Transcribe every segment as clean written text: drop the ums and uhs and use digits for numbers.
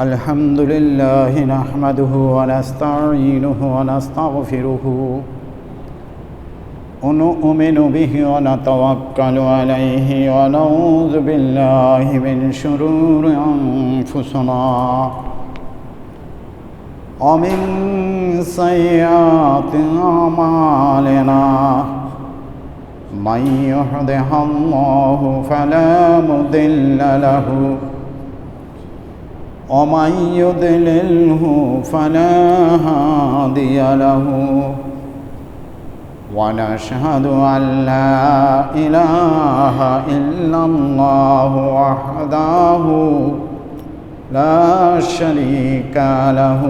الحمد لله نحمده ونستعينه ونستغفره ونؤمن به ونتوكل عليه ونعوذ بالله من شرور أنفسنا ومن سيئات أعمالنا من يهده الله فلا مضل له ومن يضلله فلا هادي له ونشهد أن لا إله إلا الله وحده لا شريك له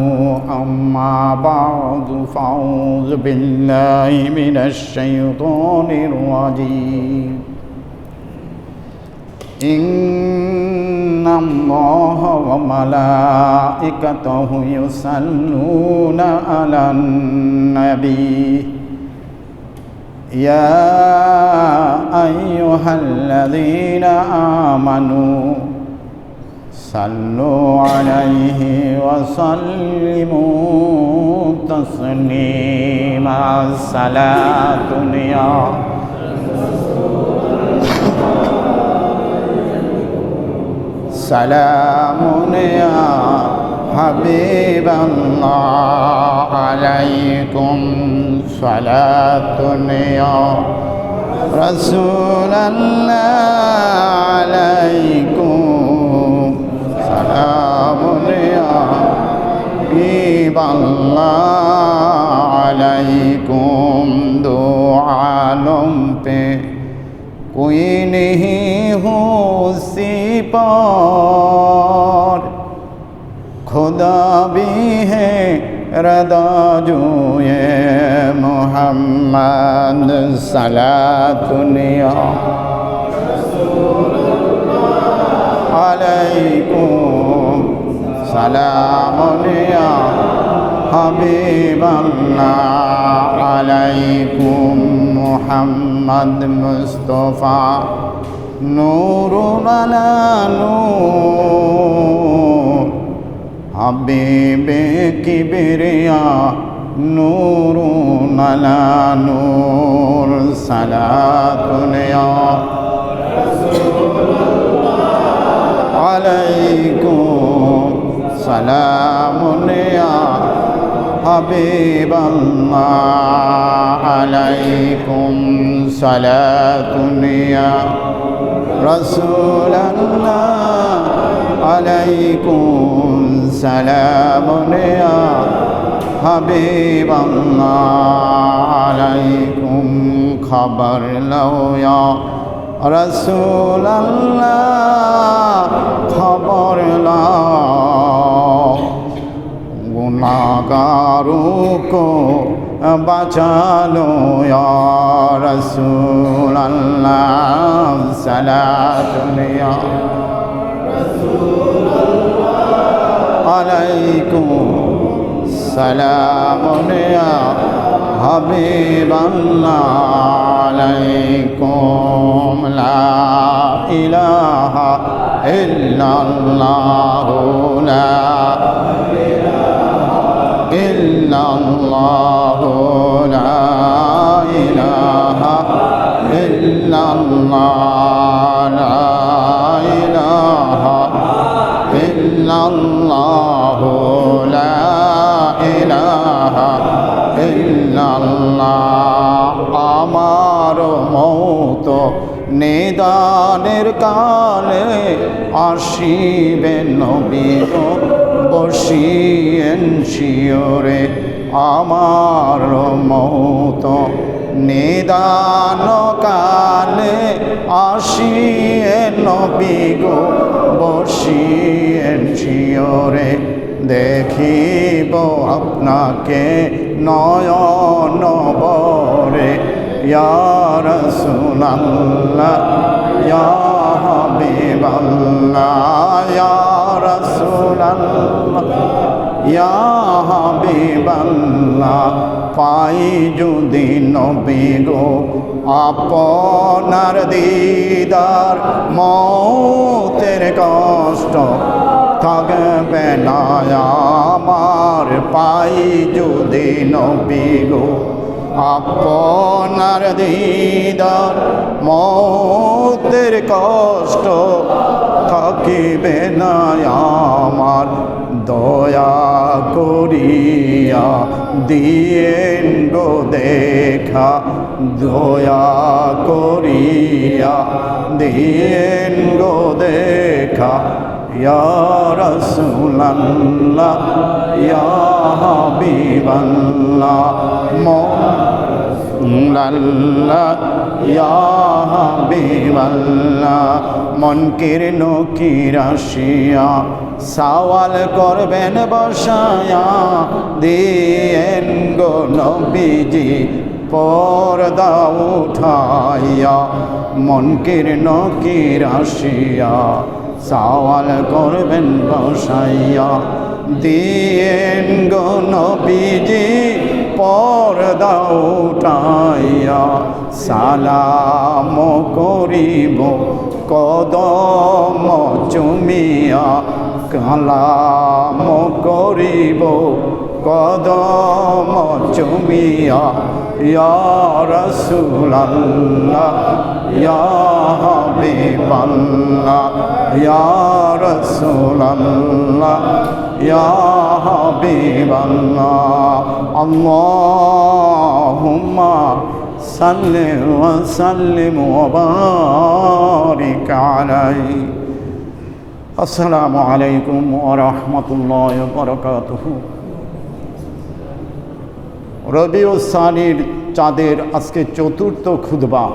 أما بعد فأعوذ بالله من الشيطان الرجيم إن الله وملائكته يصلون على النبي يا أيها الذين آمنوا صلوا عليه وسلموا تسليما صلاة يا سلام يا حبيب الله عليكم صلاة يا رسول الله عليكم سلام يا حبيب الله عليكم دو عالم پہ کوئی نہیں ہو اسی پر خدا بھی ہے رضا جوئے محمد صلاة یا علیکم سلام یا حبیب اللہ علیکم محمد مصطفیٰ نور علی نور حبیب کبریا نور علی نور صلاة یا علیکم سلام یا حبیب اللہ علیکم صلاة یا رسول اللہ علیکم سلام یا حبیب اللہ علیکم خبر لو یا رسول اللہ خبر لو گناہگاروں کو بچا لو یا رسول اللہ صلاۃ یا رسول اللہ علیکم سلام یا حبیب اللہ علیکم لا الہ الا اللہ لا إلا الله لا إله إلا الله لا إله إلا الله لا إله إلا الله আমার মত নিদানের কালে আসিবেন নবী বসিয়েন শিয়রে আমার মত নিদান কালে আসিয়েন নবী গো বসিয়েন শিয়রে দেখিব আপনাকে নয়ন বরে ইয়া রাসূলুল্লাহ ইয়া হাবিবাল্লাহ ইয়া রাসূলুল্লাহ ইয়া হাবিবাল্লাহ পাই যদি নবী গো আপনার দিদার মৌতের কষ্ট থাকবে না আমার পাই যদি নবী গো আপনার দিদার মৌতের কষ্ট থাকিবে না আমার দয়া করিয়া দিয়েন গো দেখা দয়া করিয়া দিয়েন গো দেখা ইয়া রাসূলুল্লাহ ইয়া হাবিবাল্লাহ মৌলাল্লাহ ইয়া হাবিবাল্লাহ মনকির নকির আসিয়া সওয়াল করবেন বসায়া দিয়েন গো নবীজি পর্দা উঠাইয়া মনকির নকির আসিয়া সওয়াল করবেন বসাইয়া দিয়েন গো নবীজি পর্দা উঠাইয়া সালাম করিব কদম চুমিয়া কালাম করিব কদম চুমিয়া ইয়া রাসূলুল্লাহ ইয়া হাবিবাল্লাহ ইয়া রাসূলুল্লাহ ইয়া হাবিবাল্লাহ আল্লাহুম্মা সাল্লি ওয়া সাল্লিম ওয়া বারিক আলাইহি। আসসালামু আলাইকুম ওয়া রাহমাতুল্লাহি ওয়া বারাকাতুহু। রবিউল সানির চাঁদের আজকে চতুর্থ খুতবা।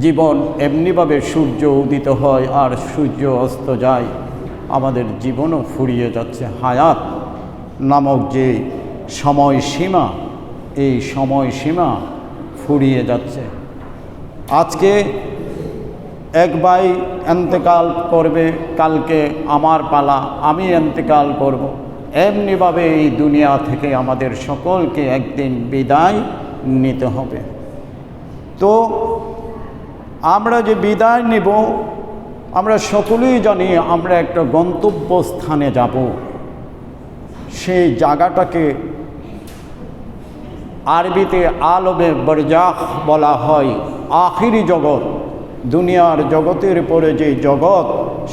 জীবন এমনিভাবে সূর্য উদিত হয় আর সূর্য অস্ত যায়, আমাদের জীবনও ফুরিয়ে যাচ্ছে। হায়াত নামক যে সময়সীমা, এই সময়সীমা ফুরিয়ে যাচ্ছে। আজকে এক ভাই এন্তেকাল করবে, কালকে আমার পালা, আমি এন্তেকাল করব। এমনিভাবে এই দুনিয়া থেকে আমাদের সকলকে একদিন বিদায় নিতে হবে। তো আমরা যে বিদায় নেব, আমরা সকলেই জানি আমরা একটা গন্তব্যস্থানে যাব। সেই জায়গাটাকে আরবিতে আলমে বরজাখ বলা হয়। আখিরি জগৎ, দুনিয়ার জগতের পরে যে জগৎ,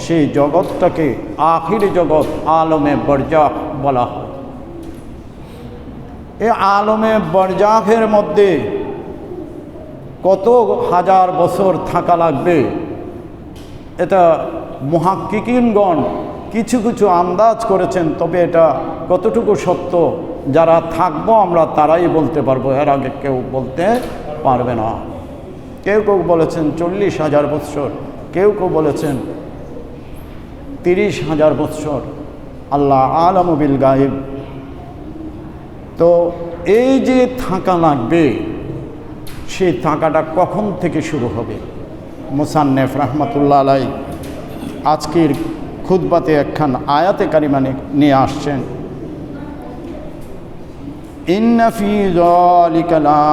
সেই জগৎটাকে আখিরি জগৎ আলমে বরজাখ বলা হয়। এই আলমে বরজাখের মধ্যে কত হাজার বছর থাকা লাগবে, এটা মুহাক্কিকিনগণ কিছু কিছু আন্দাজ করেছেন। তবে এটা কতটুকু সত্য যারা থাকবো আমরা তারাই বলতে পারবো, এর আগে কেউ বলতে পারবে না। কেউ কেউ বলেছেন 40,000 বৎসর, কেউ কেউ বলেছেন 30,000 বৎসর। আল্লাহ আলামু বিল গায়েব। তো এই যে থাকা লাগবে, সেই থাকাটা কখন থেকে শুরু হবে? মুসান্নেফ রাহমাতুল্লাহ আলাইহি আজকের খুতবাতে একখান আয়াতে কারিমা নিয়ে আসছেন। ইন্না ফি যালিকা লা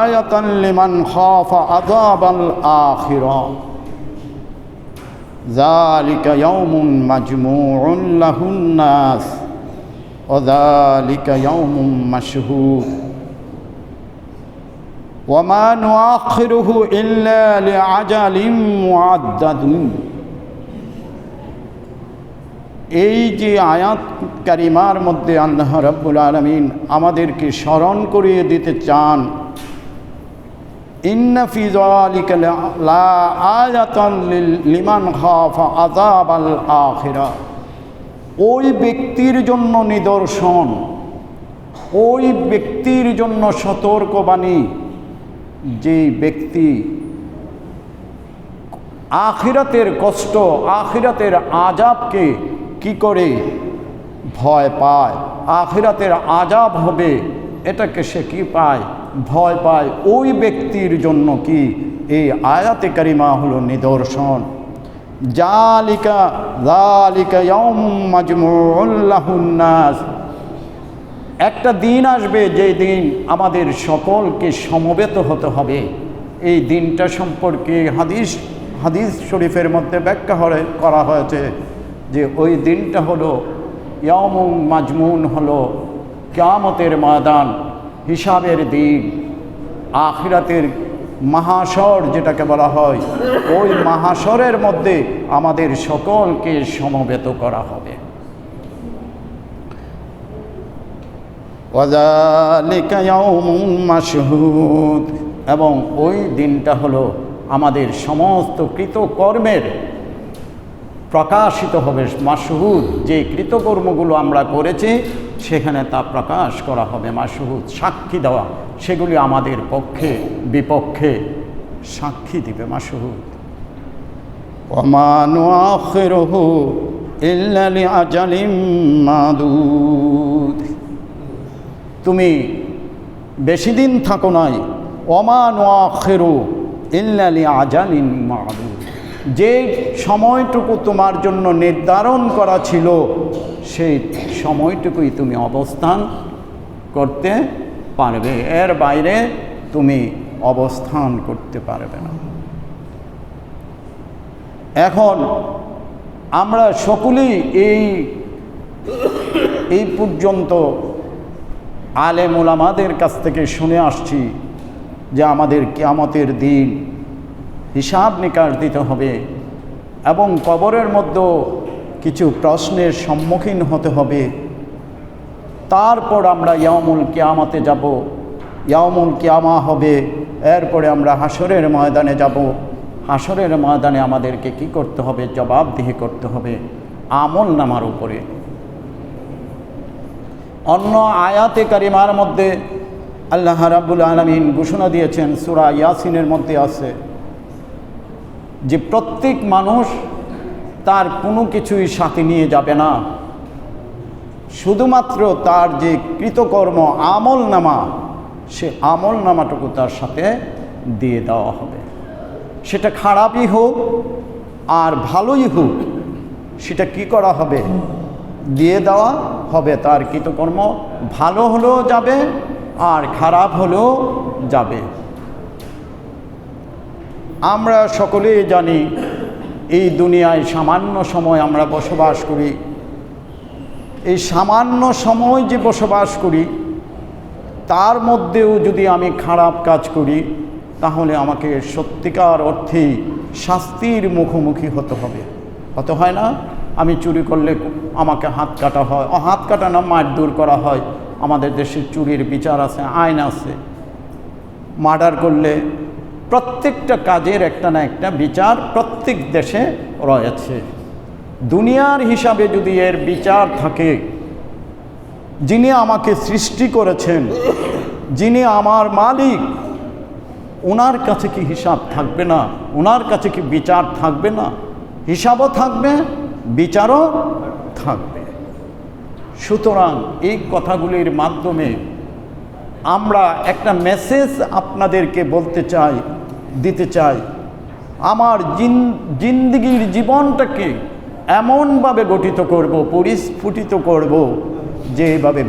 আয়াতান লিমান খাফা আযাবাল আখিরা যালিকা ইয়াউমুন মাজমুউন লাহুন নাস ওয়া যালিকা ইয়াউমুন মাশহুদ ওয়া মা নুআখিরুহু ইল্লা লিআজালিন মুআদ্দাদিন। এই যে আয়াত কারিমার মধ্যে আল্লাহ রাব্বুল আলামিন আমাদেরকে স্মরণ করিয়ে দিতে চান, ইন্না ফি যালিকা লা আয়াতান লিমান খাফা আযাবাল আখিরা। ওই ব্যক্তির জন্য নিদর্শন, ওই ব্যক্তির জন্য সতর্কবাণী যে ব্যক্তি আখিরাতের কষ্ট, আখিরাতের আযাবকে কি করে ভয় পায়, আখিরাতের আযাব হবে এটাকে সে কি পায়, ভয় পায়। ওই ব্যক্তির জন্য কি এই আয়াতে কারিমা হলো নিদর্শন। যালিকা ইয়াউমুম মাজমুউন লাহুন নাস। একটা দিন আসবে যে দিন আমাদের সকলকে সমবেত হতে হবে। এই দিনটা সম্পর্কে হাদিস শরীফের মধ্যে ব্যাখ্যা করা হয়েছে যে ওই দিনটা হলো ইয়াউমুম মাজমুন, হলো কিয়ামতের ময়দান, হিসাবের দিন, আখিরাতের মাহাশর যেটাকে বলা হয়, ওই মাহাশরের মধ্যে আমাদের সকলকে সমবেত করা হবে। ওয়াযালিকা ইয়াউমুন মাশহুদ, এবং ওই দিনটা হলো আমাদের সমস্ত কৃতকর্মের প্রকাশিত হবে। মাশহুদ, যে কৃতকর্মগুলো আমরা করেছি সেখানে তা প্রকাশ করা হবে। মাশহুদ, সাক্ষী দেওয়া, সেগুলি আমাদের পক্ষে বিপক্ষে সাক্ষী দিবে। মাশহুদ। ওয়ামা নুআখিরুহু ইল্লা লিআজালিম মাদুদ। তুমি বেশি দিন থাকো নাই। ওয়ামা নুআখিরু ইল্লা লিআজালিম মাদুদ, যে সময়টুকু তোমার জন্য নির্ধারণ করা ছিল সেই সময়টুকুই তুমি অবস্থান করতে পারবে, এর বাইরে তুমি অবস্থান করতে পারবে না। এখন আমরা সকলেই এই পর্যন্ত আলেম ওলামাদের কাছ থেকে শুনে আসছি যে আমাদের কিয়ামতের দিন হিসাব নিকাশ দিতে হবে এবং কবরের মধ্যে কিছু প্রশ্নের সম্মুখীন হতে হবে। তারপর আমরা ইয়াউমুল কিয়ামতে যাব, ইয়াউমুল কিয়ামা হবে, এরপরে আমরা হাসরের ময়দানে যাব। হাসরের ময়দানে আমাদেরকে কি করতে হবে? জবাবদিহি করতে হবে আমল নামার উপরে। অন্য আয়াতে কারিমার মধ্যে আল্লাহ রাব্বুল আলামিন ঘোষণা দিয়েছেন, সূরা ইয়াসিনের মধ্যে আছে যে প্রত্যেক মানুষ তার কোনো কিছুই সাথে নিয়ে যাবে না, শুধুমাত্র তার যে কৃতকর্ম আমল নামা, সে আমল নামাটুকু তার সাথে দিয়ে দেওয়া হবে। সেটা খারাপই হোক আর ভালোই হোক, সেটা কি করা হবে? দিয়ে দেওয়া হবে। তার কৃতকর্ম ভালো হলেও যাবে আর খারাপ হলেও যাবে। আমরা সকলেই জানি এই দুনিয়ায় সামান্য সময় আমরা বসবাস করি। এই সামান্য সময় যে বসবাস করি, তার মধ্যেও যদি আমি খারাপ কাজ করি তাহলে আমাকে সত্যিকার অর্থেই শাস্তির মুখোমুখি হতে হবে। হতে হয় না? আমি চুরি করলে আমাকে হাত কাটা হয়, হাত কাটা না, মারধর করা হয়। আমাদের দেশে চুরির বিচার আছে, আইন আছে। মার্ডার করলে প্রত্যেকটা কাজের একটা না একটা বিচার প্রত্যেক দেশে রয়েছে। দুনিয়ার হিসাবে যদি এর বিচার থাকে, যিনি আমাকে সৃষ্টি করেছেন, যিনি আমার মালিক, ওনার কাছে কি হিসাব থাকবে না? ওনার কাছে কি বিচার থাকবে না? হিসাবও থাকবে, বিচারও থাকবে। সুতরাং এই কথাগুলির মাধ্যমে আমরা একটা মেসেজ আপনাদেরকে দিতে চাই। আমার জিন্দগির জীবনটাকে এমনভাবে গঠিত করব, পরিস্ফুটিত করব, যেভাবে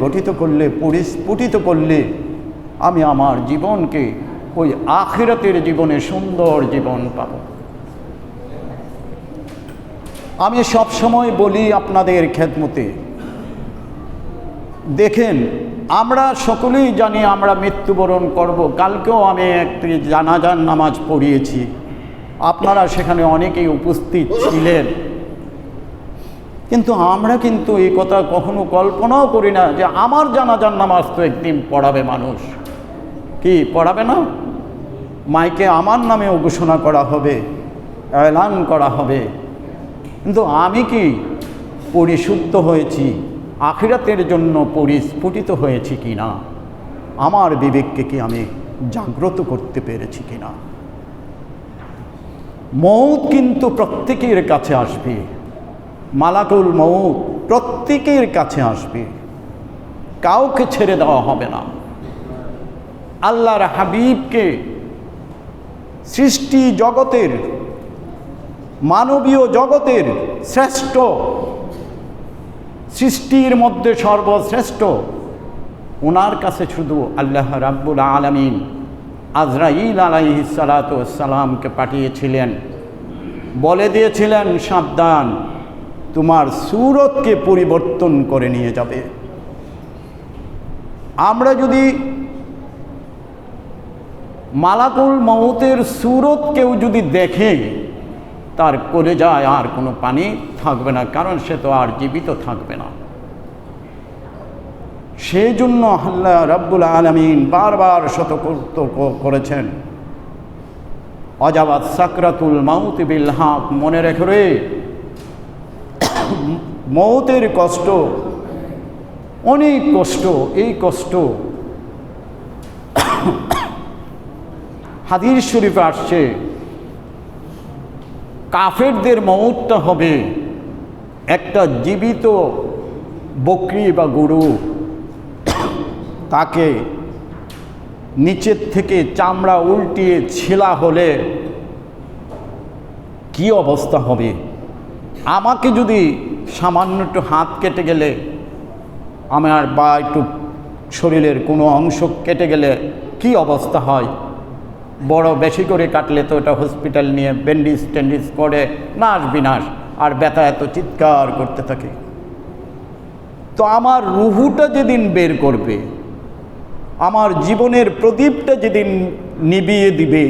পরিস্ফুটিত করলে আমি আমার জীবনকে ওই আখিরাতের জীবনে সুন্দর জীবন পাব। আমি সবসময় বলি আপনাদের খেদমতে, দেখেন আমরা সকলেই জানি আমরা মৃত্যুবরণ করব। কালকেও আমি একটি জানাজার নামাজ পড়িয়েছি, আপনারা সেখানে অনেকেই উপস্থিত ছিলেন। কিন্তু আমরা কিন্তু এই কথা কখনো কল্পনাও করি না যে আমার জানাজার নামাজ তো একদিন পড়াবে মানুষ। কি পড়াবে না? মাইকে আমার নামেও ঘোষণা করা হবে, এলান করা হবে। কিন্তু আমি কি পরিশুদ্ধ হয়েছি? আখিরাতের জন্য পরিস্ফুটিত হয়েছি কি না? আমার বিবেককে কি আমি জাগ্রত করতে পেরেছি কি না? মৌত কিন্তু প্রত্যেকের কাছে আসবে। মালাকুল মৌত প্রত্যেকের কাছে আসবে, কাউকে ছেড়ে দেওয়া হবে না। আল্লাহর হাবিবকে সৃষ্টি জগতের মানবীয় জগতের শ্রেষ্ঠ, সৃষ্টির মধ্যে সর্বশ্রেষ্ঠ, ওনার কাছে শুধু আল্লাহ রাব্বুল আলামিন আজরাইল আলাইহিস সালাতু ওয়াস সালামকে পাঠিয়েছিলেন, বলে দিয়েছিলেন সাবধান, তোমার সূরতকে পরিবর্তন করে নিয়ে যাবে। আমরা যদি মালাকুল মউতের সূরত কেউ যদি দেখে, তার কলেজায় আর কোনো পানি থাকবে না, কারণ সে তো আর জীবিত থাকবে না। সেই জন্য আল্লাহ রাব্বুল আলামিন বারবার সতর্ক করেছেন, অজাবাত সাকরাতুল মাউত বিল হক, মনে রেখো রে, মৌতের কষ্ট অনেক কষ্ট। এই কষ্ট হাদিস শরীফে আসছে, কাফেরদের মউতটা হবে একটা জীবিত বকরি বা গরু, তাকে নিচের থেকে চামড়া উল্টিয়ে ছিলা হলে কি অবস্থা হবে। আমাকে যদি সামান্য একটু হাত কেটে গেলে, আমার বা একটু শরীরের কোনো অংশ কেটে গেলে কি অবস্থা হয়, বড় বেশি করে কাটলে তো এটা হসপিটাল নিয়ে ব্যান্ডেজ ট্যান্ডেজ করে নাশ বিনাশ, আর ব্যথা এত চিৎকার করতে থাকে। তো আমার রুহুটা যেদিন বের করবে, আমার জীবনের প্রদীপটা যেদিন নিভিয়ে দিবে,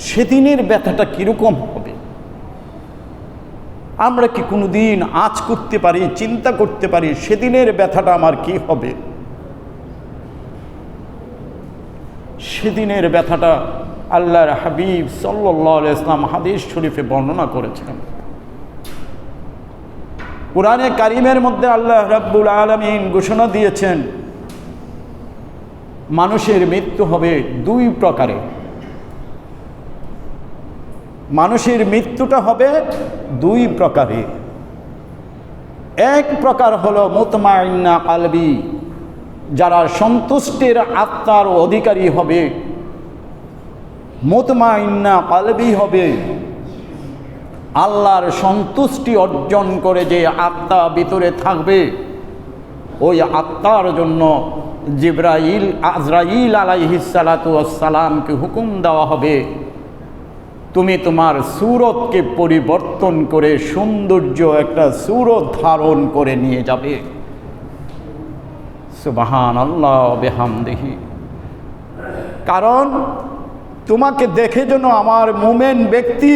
সেদিনের ব্যথাটা কীরকম হবে আমরা কি কোনো দিন আঁচ করতে পারি, চিন্তা করতে পারি সেদিনের ব্যথাটা আমার কি হবে? সেদিনের ব্যথাটা আল্লাহর হাবিব সাল্লাল্লাহু আলাইহি ওয়াসাল্লাম হাদিস শরীফে বর্ণনা করেছেন। কুরআনে কারীমের মধ্যে আল্লাহ রাব্বুল আলামিন ঘোষণা দিয়েছেন, মানুষের মৃত্যু হবে দুই প্রকারে। মানুষের মৃত্যুটা হবে দুই প্রকারে। এক প্রকার হলো মুতমাইন্না কলবি, যারা সন্তুষ্টির আত্মার অধিকারী হবে, মুতমাইন্না কলবি হবে, আল্লাহর সন্তুষ্টি অর্জন করে যে আত্মা ভিতরে থাকবে, ওই আত্মার জন্য আজরাইল আলাইহিস সালাতু ওয়াস সালামকে হুকুম দেওয়া হবে, তুমি তোমার সূরতকে পরিবর্তন করে সৌন্দর্য একটা সূরত ধারণ করে নিয়ে যাবে। সুবহানাল্লাহ ওয়া বিহামদিহি। কারণ তোমাকে দেখে যেন আমার মুমিন ব্যক্তি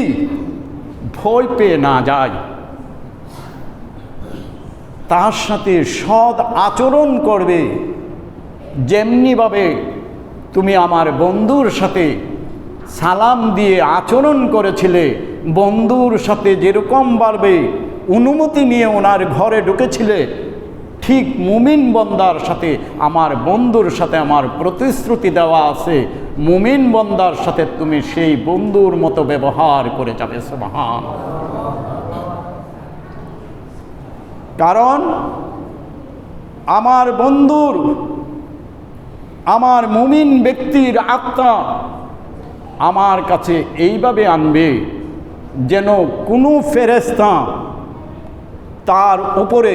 ভয় পেয়ে না যায়, তার সাথে সৎ আচরণ করবে। যেমনিভাবে তুমি আমার বন্ধুর সাথে সালাম দিয়ে আচরণ করেছিলে, বন্ধুর সাথে যেরকমভাবে অনুমতি নিয়ে ওনার ঘরে ঢুকেছিলে, ঠিক মুমিন বান্দার সাথে আমার বন্ধুর সাথে আমার প্রতিশ্রুতি দেওয়া আছে, মুমিন বান্দার সাথে তুমি সেই বন্ধুর মতো ব্যবহার করে যাবে। সুবহানাল্লাহ। কারণ আমার বন্ধুর, আমার মুমিন ব্যক্তির আত্মা আমার কাছে এইভাবে আনবে যেন কোনো ফেরেশতা তার উপরে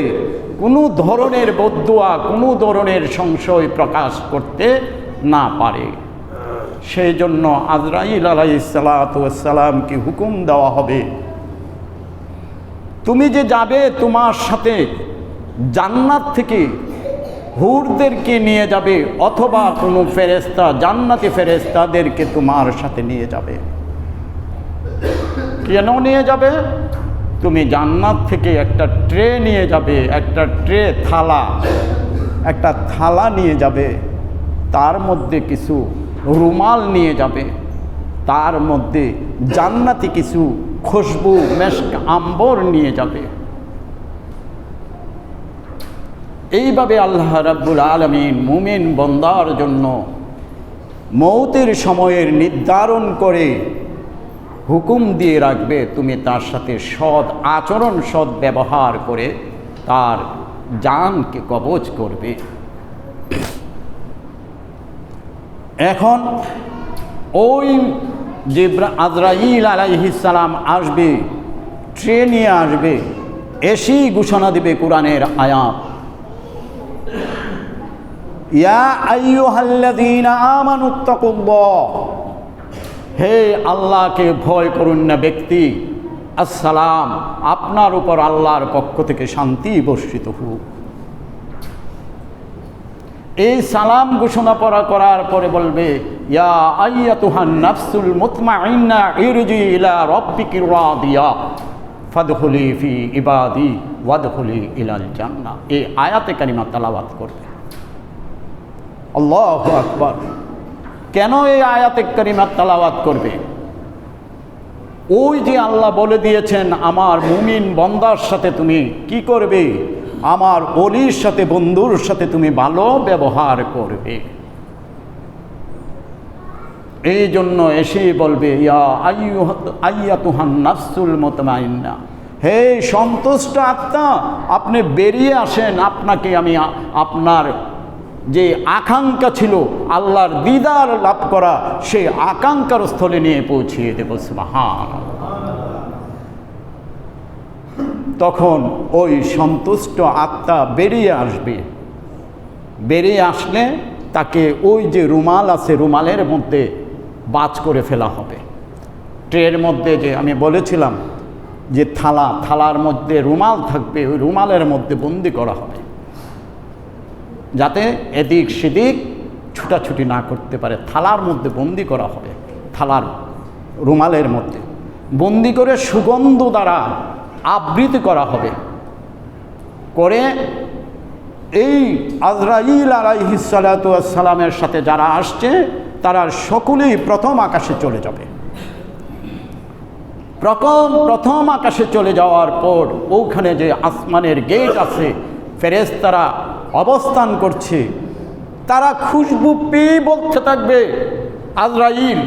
কোনো ধরনের বদদুয়া, কোনো ধরনের সংশয় প্রকাশ করতে না পারে। সেই জন্য আজরাইল আলাইহিস সালাতু ওয়াস সালামকে হুকুম দেওয়া হবে, তুমি যে যাবে, তোমার সাথে জান্নাত থেকে হুরদেরকে নিয়ে যাবে, অথবা কোনো ফেরেশতা জান্নাতি ফেরেশতাদেরকে তোমার সাথে নিয়ে যাবে। কেন নিয়ে যাবে? তুমি জান্নাত থেকে একটা ট্রে নিয়ে যাবে, একটা ট্রে থালা, একটা থালা নিয়ে যাবে, তার মধ্যে কিছু রুমাল নিয়ে যাবে, তার মধ্যে জান্নাতি কিছু খুশবু মেশক আম্বর নিয়ে যাবে। এইভাবে আল্লাহ রাব্বুল আলামিন মুমিন বান্দার জন্য মৌতের সময়ের নির্ধারণ করে হুকুম দিয়ে রাখবে, তুমি তার সাথে সৎ আচরণ, সৎ ব্যবহার করে তার জানকে কবজ করবে। এখন ওই আজরাইল আলাইহিস সালাম আসবে, ট্রে নিয়ে আসবে, এসেই ঘোষণা দিবে কোরআনের আয়াত, ইয়া আইয়ুহাল্লাযীনা আমানুত্তাকুল্লাহ, হে আল্লাহকে ভয় করুন না ব্যক্তি, আসসালাম, আপনার উপর আল্লাহর পক্ষ থেকে শান্তি বর্ষিত হোক। এই সালাম ঘোষণা করার পরে বলবে, ইয়া আইয়াতুহান নাফসুল মুতমাইন্না ইরজি ইলা রাব্বিকি রাদিয়া ফাদখুলি ফি ইবাদি ওয়াদখুলি ইলাল জান্নাহ। এই আয়াতে কারিমা তেলাওয়াত করবে। আল্লাহু আকবার। কেন এই আয়াতে কারিমা তেলাওয়াত করবে? ওই যে আল্লাহ বলে দিয়েছেন আমার মুমিন বান্দার সাথে তুমি কি করবে, আমার ওলির সাথে, বন্ধুর সাথে তুমি ভালো ব্যবহার করবে। এই জন্য এসে বলবে, ইয়া আইয়াতুহান নাফসুল মুতমাইন্না, হে সন্তুষ্ট আত্মা, আপনি বেরিয়ে আসেন, আপনাকে আমি আপনার যে আকাঙ্ক্ষা ছিল আল্লাহর দিদার লাভ করা, সেই আকাঙ্ক্ষার স্থলে নিয়ে পৌঁছিয়ে দেব। সুবহানাল্লাহ। তখন ওই সন্তুষ্ট আত্মা বেরিয়ে আসবে। বেরিয়ে আসলে তাকে ওই যে রুমাল আছে, রুমালের মধ্যে বাজ করে ফেলা হবে। ট্রের মধ্যে যে আমি বলেছিলাম যে থালার মধ্যে রুমাল থাকবে, ওই রুমালের মধ্যে বন্দি করা হবে, যাতে এদিক সেদিক ছুটাছুটি না করতে পারে। থালার মধ্যে বন্দি করা হবে, থালার রুমালের মধ্যে বন্দি করে সুগন্ধ দ্বারা আবৃত করা হবে। করে এই আজরাইল আলাইহিস সালাতু ওয়াস সালামের সাথে যারা আসছে তারা সকলেই প্রথম আকাশে চলে যাবে। প্রথম আকাশে চলে যাওয়ার পর ওখানে যে আসমানের গেট আছে, ফেরেশতারা অবস্থান করছে, তারা খুশবু পেয়ে বলতে থাকবে, আজরাইল,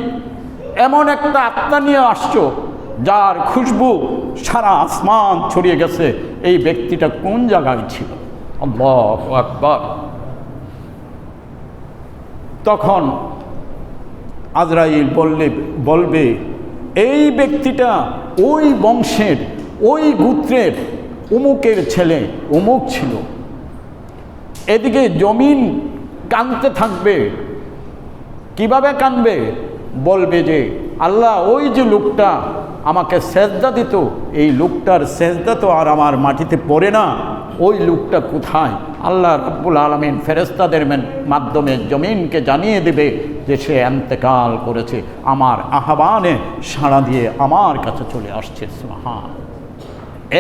এমন একটা আত্মা নিয়ে আসছো যার খুশবু সারা আসমান ছড়িয়ে গেছে, এই ব্যক্তিটা কোন জায়গায় ছিল? আল্লাহু আকবার। তখন আজরাইল বলবে, এই ব্যক্তিটা ওই বংশের, ওই গোত্রের অমুকের ছেলে, অমুক ছিল। এদিকে জমিন কাঁদতে থাকবে। কিভাবে কাঁদবে? বলবে যে আল্লাহ, ওই যে লোকটা আমাকে সেজদা দিত, এই লোকটার সেজদা তো আর আমার মাটিতে পড়ে না, ওই লোকটা কোথায়? আল্লাহ রাব্বুল আলামিন ফেরেশতাদের মাধ্যমে জমিনকে জানিয়ে দেবে যে সে ইন্তেকাল করেছে, আমার আহ্বানে সাড়া দিয়ে আমার কাছে চলে আসছে। সুবহান।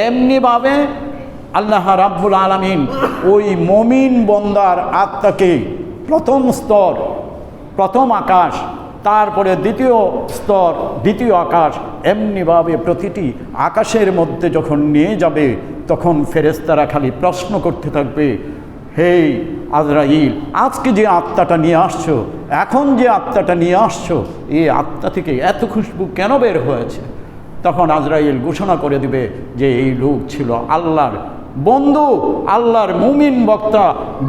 এমনিভাবে আল্লাহ রাব্বুল আলামিন ওই মুমিন বান্দার আত্মাকে প্রথম স্তর, প্রথম আকাশ, তারপরে দ্বিতীয় স্তর, দ্বিতীয় আকাশ, এমনিভাবে প্রতিটি আকাশের মধ্যে যখন নিয়ে যাবে তখন ফেরেশতারা খালি প্রশ্ন করতে থাকবে, হে আজরাইল, আজকে যে আত্মাটা নিয়ে আসছো, এখন যে আত্মাটা নিয়ে আসছো, এই আত্মা থেকে এত খুশবু কেন বের হয়েছে? তখন আজরাইল ঘোষণা করে দিবে যে এই লোক ছিল আল্লাহর বন্ধু, আল্লাহর মুমিন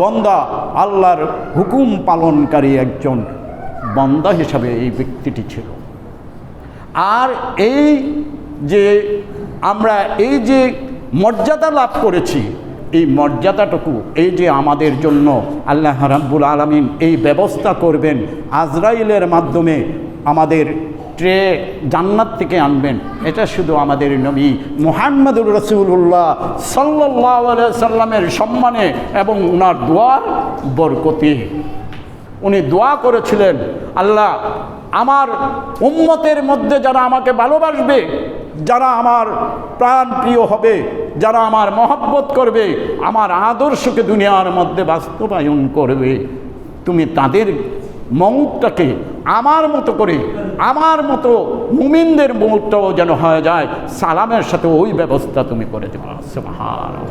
বান্দা, আল্লাহর হুকুম পালনকারী একজন বান্দা হিসাবে এই ব্যক্তিটি ছিল। আর এই যে আমরা এই যে মর্যাদা লাভ করেছি, এই মর্যাদাটুকু এই যে আমাদের জন্য আল্লাহ রাব্বুল আলামিন এই ব্যবস্থা করবেন, আজরাইলের মাধ্যমে আমাদের ট্রে জান্নাত থেকে আনবেন, এটা শুধু আমাদের নবী মুহাম্মদুর রাসূলুল্লাহ সাল্লাল্লাহু আলাইহি সাল্লামের সম্মানে এবং ওনার দোয়ার বরকতে। উনি দোয়া করেছিলেন, আল্লাহ, আমার উম্মতের মধ্যে যারা আমাকে ভালোবাসবে, যারা আমার প্রাণ প্রিয় হবে, যারা আমার মহব্বত করবে, আমার আদর্শকে দুনিয়ার মধ্যে বাস্তবায়ন করবে, তুমি তাদের মৌতটাকে আমার মতো করে, আমার মতো মুমিনদের মৌতটাও যেন হয়ে যায় সালামের সাথে, ওই ব্যবস্থা তুমি করে দেবে। সুবহানাল্লাহ।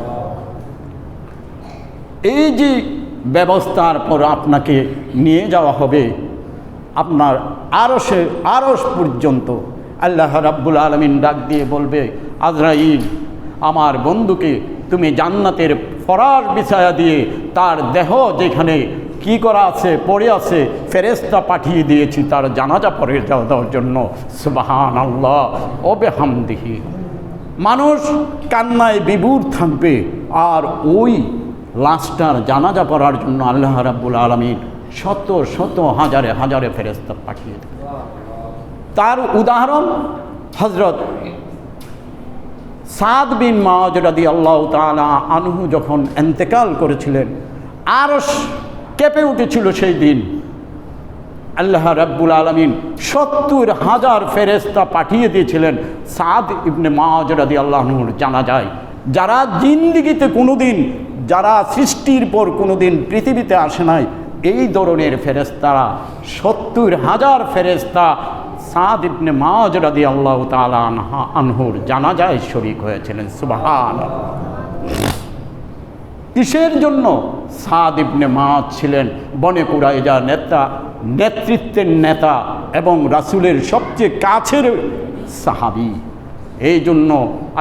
এই যে ব্যবস্থার পর আপনাকে নিয়ে যাওয়া হবে আপনার আরশ পর্যন্ত। আল্লাহ রাব্বুল আলামিন ডাক দিয়ে বলবে, আজরাইল, আমার বন্ধুকে তুমি জান্নাতের ফরাশ বিছায়া দিয়ে তার দেহ যেখানে কি করা আছে, পড়ে আছে, ফেরেশতা পাঠিয়ে দিয়েছি তার জানাজা পড়ে দেওয়ার জন্য। সুবহানাল্লাহ ওয়া বিহামদিহি। মানুষ কান্নায় বিভোর থাকবে, আর ওই লাশটার জানাজা পড়ার জন্য আল্লাহ রাব্বুল আলামিন শত শত হাজারে হাজারে ফেরেশতা পাঠিয়ে দেন। তার উদাহরণ হযরত সাদ বিন মুআয রাদিয়াল্লাহু তাআলা আনহু যখন ইন্তেকাল করেছিলেন, আরশ কেঁপে উঠেছিল সেই দিন। আল্লাহ রাব্বুল আলামিন ৭০,০০০ ফেরেশতা পাঠিয়ে দিয়েছিলেন সাদ ইবনে মুআয রাদিয়াল্লাহু আনহুর জানাজায়। যারা জিন্দেগিতে কোনোদিন, যারা সৃষ্টির পর কোনোদিন পৃথিবীতে আসে নাই, এই ধরনের ফেরেশতারা ৭০,০০০ ফেরেশতা সাদ ইবনে মুআয রাদিয়াল্লাহু তাআলা আনহুর জানাজায় শরীক হয়েছিলেন। সুবহানাল্লাহ। কিসের জন্য? সাদ ইবনে মুআয ছিলেন বনে কুরাইজা নেতৃত্বের নেতা এবং রাসূলের সবচেয়ে কাছের সাহাবী। এই জন্য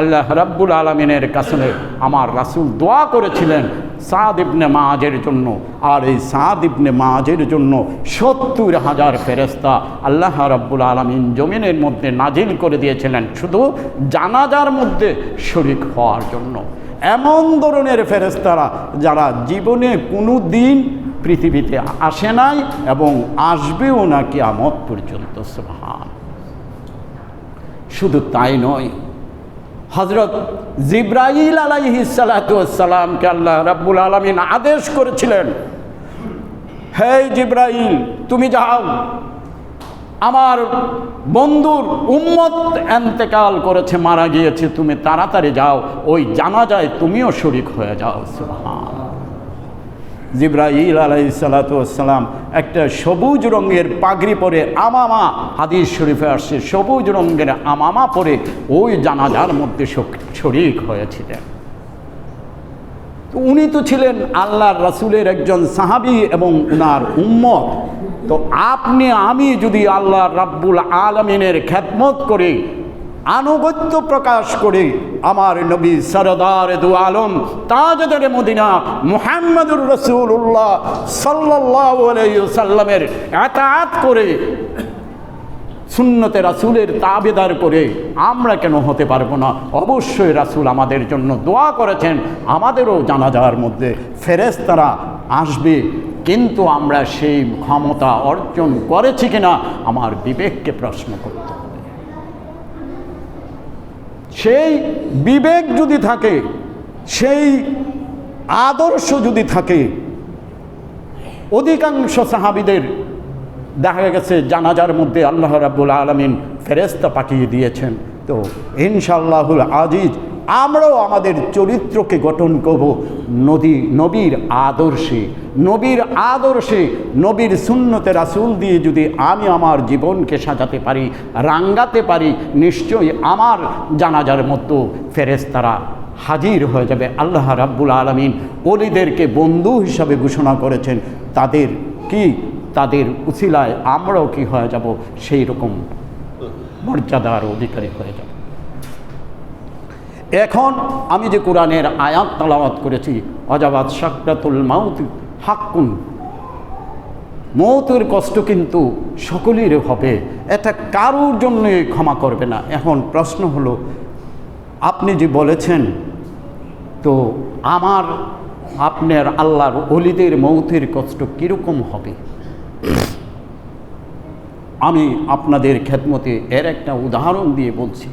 আল্লাহ রাব্বুল আলামিনের কাছে আমার রাসূল দোয়া করেছিলেন সাদ ইবনে মুআযের জন্য। আর এই সাদ ইবনে মুআযের জন্য ৭০,০০০ ফেরেশতা আল্লাহ রাব্বুল আলামিন জমিনের মধ্যে নাজিল করে দিয়েছিলেন শুধু জানাজার মধ্যে শরীক হওয়ার জন্য। এমন ধরনের ফেরেশতারা যারা জীবনে কোনো দিন পৃথিবীতে আসে নাই এবং আসবেও না কিয়ামত পর্যন্ত। সুবহান। শুধু তাই নয়, হযরত জিবরাইল আলাইহিস সালাতু ওয়াস সালামকে আল্লাহ রাব্বুল আলামিন আদেশ করেছিলেন, হে জিবরাইল, তুমি যাও, আমার বন্ধুর উম্মত ইন্তেকাল করেছে, মারা গিয়েছে, তুমি তাড়াতাড়ি যাও, ওই জানাজায় তুমিও শরীক হয়ে যাও। সুবহান। জিবরাইল আলাইহিস সালাতু ওয়াস সালাম একটা সবুজ রঙের পাগড়ি পরে, আমামা, হাদিস শরীফে আসছে, সবুজ রঙের আমামা পরে ওই জানাজার মধ্যে শরীক হয়েছিলেন। তো উনি তো ছিলেন আল্লাহর রাসূলের একজন সাহাবী এবং উনার উম্মত। তো আপনি আমি যদি আল্লাহ রাব্বুল আলামিনের খেদমত করে, আনুগত্য প্রকাশ করে, আমার নবী সরদার দু আলম তাজদার মদিনা মুহাম্মদুর রাসূলুল্লাহ সাল্লাল্লাহু আলাইহি ওয়াসাল্লামের ইতাআত করে, সুন্নতে রাসূলের তাবেদার করে আমরা কেন হতে পারবো না? অবশ্যই রাসূল আমাদের জন্য দোয়া করেছেন, আমাদেরও জানাজার মধ্যে ফেরেশতারা আসবে, কিন্তু আমরা সেই ক্ষমতা অর্জন করেছি কিনা আমার বিবেককে প্রশ্ন করতে হবে। সেই বিবেক যদি থাকে, সেই আদর্শ যদি থাকে, অধিকাংশ সাহাবীদের দেখা গেছে জানাজার মধ্যে আল্লাহ রাব্বুল আলামিন ফেরেশতা পাঠিয়ে দিয়েছেন। তো ইনশাআল্লাহুল আজিজ আমরাও আমাদের চরিত্রকে গঠন করব নবীর আদর্শে, নবীর সুন্নতে রাসূল দিয়ে যদি আমি আমার জীবনকে সাজাতে পারি, রাঙ্গাতে পারি, নিশ্চয়ই আমার জানাজার মধ্যে ফেরেশতারা হাজির হয়ে যাবে। আল্লাহ রাব্বুল আলামিন ওলিদেরকে বন্ধু হিসাবে ঘোষণা করেছেন, তাদের উসিলায় আমরাও কি হয়ে যাব, সেই রকম মর্যাদার অধিকারী হয়ে যাব। এখন আমি যে কোরআনের আয়াত তেলাওয়াত করেছি, অজাবাত সাকরাতুল মাউত হাক্কুন, মৌতের কষ্ট কিন্তু সকলের হবে, এটা কারোর জন্যই ক্ষমা করবে না। এখন প্রশ্ন হলো, আপনি যে বলেছেন, তো আপনার আল্লাহর ওলিদের মৌতের কষ্ট কীরকম হবে? আমি আপনাদের খেদমতে এর একটা উদাহরণ দিয়ে বলছি।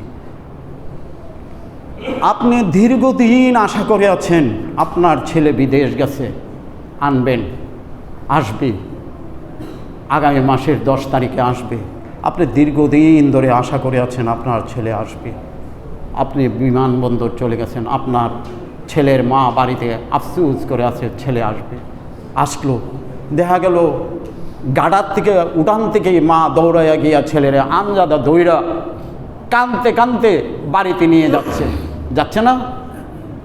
আপনি দীর্ঘদিন আশা করে আছেন আপনার ছেলে বিদেশ গেছে, আসবে, আগামী মাসের 10 তারিখে আসবে। আপনি দীর্ঘদিন ধরে আশা করে আছেন আপনার ছেলে আসবে। আপনি বিমানবন্দর চলে গেছেন, আপনার ছেলের মা বাড়িতে আফসোস করে আছে ছেলে আসবে। আসলো, দেখা গেল গাড়ার থেকে, উঠান থেকে মা দৌড়াইয়া গিয়া ছেলেরে আমজাদা দৌড়া কাঁদতে কাঁদতে বাড়িতে নিয়ে যাচ্ছে না?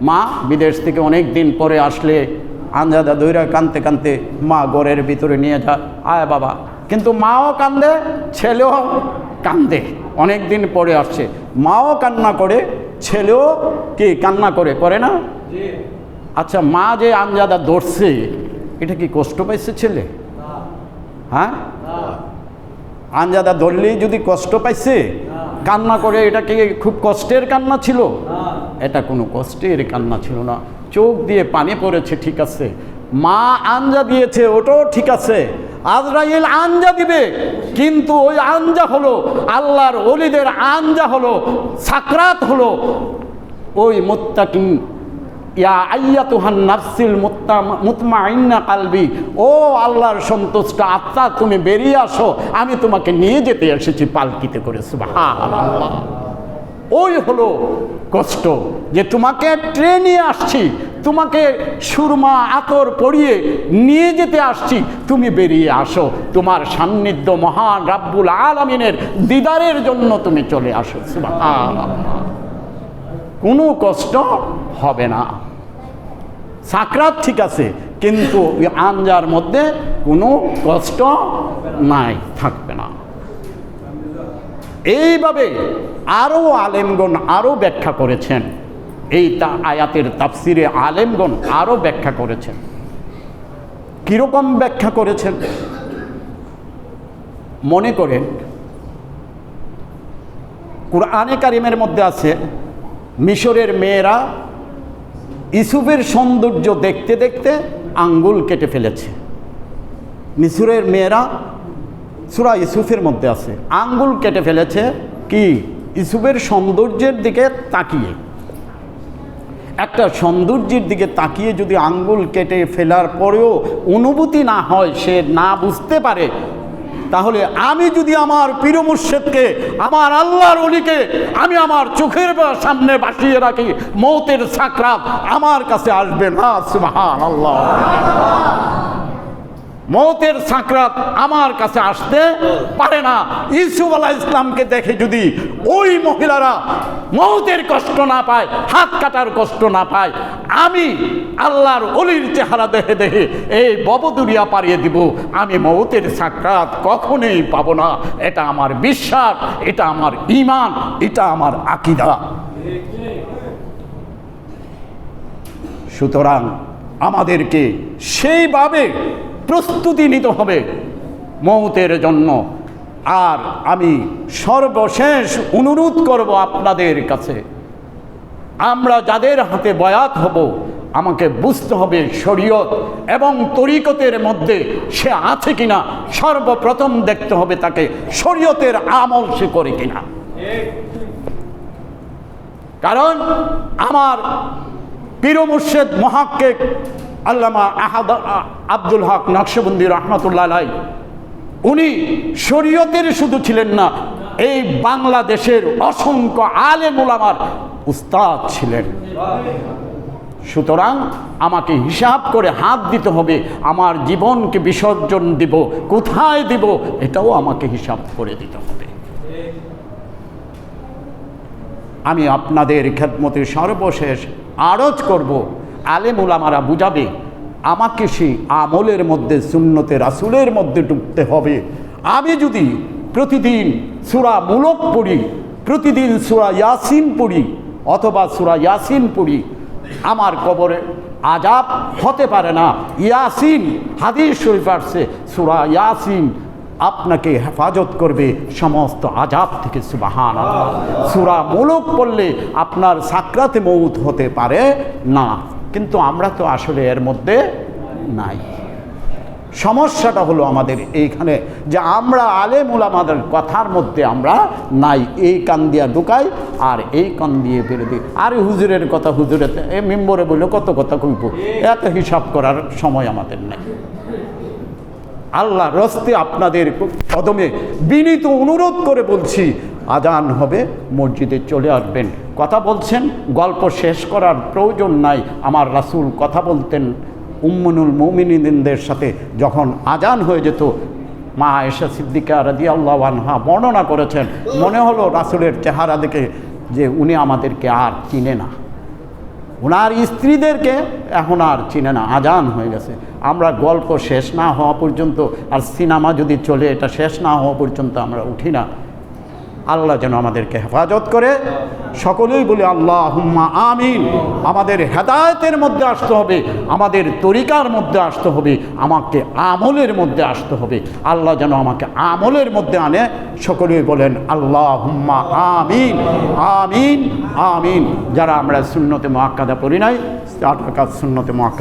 মা বিদেশ থেকে অনেক দিন পরে আসলে আমজাদা দৌড়া কাঁদতে কাঁদতে মা ঘরের ভিতরে নিয়ে যায়, আয় বাবা। কিন্তু মাও কান্দে, ছেলেও কান্দে, অনেক দিন পরে আসছে, মাও কান্না করে, ছেলেও কি কান্না করে না? আচ্ছা, মা যে আমজাদা ধরছে, এটা কি কষ্ট পাইছে ছেলে? হ্যাঁ, আঞ্জাদা ধরলেই যদি কষ্ট পাইছে, কান্না করে, এটা কি খুব কষ্টের কান্না ছিল? এটা কোনো কষ্টের কান্না ছিল না। চোখ দিয়ে পানি পড়েছে, ঠিক আছে। মা আঞ্জা দিয়েছে, ওটাও ঠিক আছে। আজরাইল আঞ্জা দিবে, কিন্তু ওই আঞ্জা হলো আল্লাহর ওলিদের আঞ্জা, হলো সাকরাত, হলো ওই মুত্তাকিন, ইয়া আইয়াতুহান নাফসিল মুতমাইন্না কালবি, ও আল্লাহর সন্তুষ্ট আত্মা, তুমি বেরিয়ে আসো, আমি তোমাকে নিয়ে যেতে এসেছি পালকিতে করে। সুবহানাল্লাহ। ওই হলো কষ্ট, যে তোমাকে ট্রেনে আসছি, তোমাকে সুরমা আতর পরিয়ে নিয়ে যেতে আসছি, তুমি বেরিয়ে আসো, তোমার সান্নিধ্য মহান রাব্বুল আলামিনের দিদারের জন্য তুমি চলে আসো। সুবহানাল্লাহ। কোনো কষ্ট হবে না। সাকরাত ঠিক আছে, কিন্তু আঞ্জার মধ্যে কোনো কষ্ট নাই, থাকবে না। এইভাবে আরও আলেমগণ আরও ব্যাখ্যা করেছেন, এই আয়াতের তাফসিরে আলেমগণ আরও ব্যাখ্যা করেছেন। কীরকম ব্যাখ্যা করেছেন? মনে করেন, কুরআনে কারিমের মধ্যে আছে, মিশরের মেয়েরা ইউসুফের সৌন্দর্য দেখতে দেখতে আঙ্গুল কেটে ফেলেছে। মিশরের মেয়েরা, সূরা ইউসুফের মধ্যে আছে, আঙ্গুল কেটে ফেলেছে। কি? ইউসুফের সৌন্দর্যের দিকে তাকিয়ে। একটা সৌন্দর্যের দিকে তাকিয়ে যদি আঙ্গুল কেটে ফেলার পরেও অনুভূতি না হয়, সে না বুঝতে পারে, তাহলে আমি যদি আমার পীর মুর্শিদকে, আমার আল্লাহর ওলিকে আমি আমার চোখের সামনে বাসিয়ে রাখি, মৌতের সাকরাত আমার কাছে আসবে না। সুবহানাল্লাহ। মৌতের সাকরাত আমার কাছে আসতে পারে না। ইউসুফ আলাইহিস সালামকে দেখে যদি ওই মহিলারা মৌতের কষ্ট না পায়, হাত কাটার কষ্ট না পায়, আমি আল্লাহর ওলির চেহারা দেখে দেখে এই ববদুরিয়া পারিয়ে দিব, আমি মৌতের সাকরাত কখনোই পাবো না। এটা আমার বিশ্বাস, এটা আমার ঈমান, এটা আমার আকীদা। সুতরাং আমাদেরকে সেইভাবে প্রস্তুতি নিতে হবে মৌতের জন্য। আর আমি সর্বশেষ অনুরোধ করব আপনাদের কাছে, আমরা যাদের হাতে বয়াত হব, আমাকে বুঝতে হবে শরীয়ত এবং তরিকতের মধ্যে সে আছে কিনা। সর্বপ্রথম দেখতে হবে তাকে শরীয়তের আমল সে করে কিনা। কারণ আমার পীর মুর্শিদ মুহাক্কিক আল্লামা আব্দুল হক নকশবন্দি রহমতুল্লাহ আলাইহি, উনি শরীয়তের শুধু ছিলেন না, এই বাংলাদেশের অসংখ্য আলেম ওলামার উস্তাদ ছিলেন। সুতরাং আমাকে হিসাব করে হাত দিতে হবে, আমার জীবনকে বিসর্জন দিব, কোথায় দিব এটাও আমাকে হিসাব করে দিতে হবে। আমি আপনাদের খেদমতে সর্বশেষ আরজ করব, আলেম ওলামারা বুঝাবে, আমাকে সেই আমলের মধ্যে, সুন্নতে রাসূলের মধ্যে ঢুকতে হবে। আমি যদি প্রতিদিন সূরা মুলক পড়ি, প্রতিদিন সূরা ইয়াসিন পড়ি, অথবা সূরা ইয়াসিন পড়ি, আমার কবরে আযাব হতে পারে না। ইয়াসিন, হাদিস শরীফ আসছে, সূরা ইয়াসিন আপনাকে হেফাজত করবে সমস্ত আযাব থেকে। সুবহানাল্লাহ। সূরা মুলক পড়লে আপনার সাকরাতে মউত হতে পারে না, কিন্তু আমরা তো আসলে এর মধ্যে নাই। সমস্যাটা হলো আমাদের এইখানে যে আমরা আলেম ওলামাদের কথার মধ্যে আমরা নাই। এই কান দিয়া ঢুকাই আর এই কান দিয়ে বেরো দিই। আর হুজুরের কথা হুজুরে এই মেম্বরে বললে কত কথা কইব, এত হিসাব করার সময় আমাদের নেই। আল্লাহ রস্তে আপনাদের কদমে বিনীত অনুরোধ করে বলছি, আজান হবে, মসজিদে চলে আসবেন। কথা বলছেন, গল্প শেষ করার প্রয়োজন নাই। আমার রাসূল কথা বলতেন উম্মুল মুমিনিনদের সাথে, যখন আজান হয়ে যেত, মা আয়েশা সিদ্দিকা রাদিয়াল্লাহু আনহা বর্ণনা করেছেন, মনে হলো রাসূলের চেহারা দেখে যে উনি আমাদেরকে আর চিনে না, ওনার স্ত্রীদেরকে এখন আর চিনে না, আজান হয়ে গেছে। আমরা গল্প শেষ না হওয়া পর্যন্ত, আর সিনেমা যদি চলে এটা শেষ না হওয়া পর্যন্ত আমরা উঠি না। আল্লাহ যেন আমাদেরকে হেফাজত করে। সকলেই বলি আল্লাহুম্মা আমিন। আমাদের হেদায়েতের মধ্যে আসতে হবে, আমাদের তরিকার মধ্যে আসতে হবে, আমাকে আমলের মধ্যে আসতে হবে। আল্লাহ যেন আমাকে আমলের মধ্যে আনে। সকলেই বলেন আল্লাহুম্মা আমিন আমিন আমিন। যারা আমরা সুন্নতে মুআক্কাদা পড়ি নাই, 8 রাকাত সুন্নতে মুআক্কাদা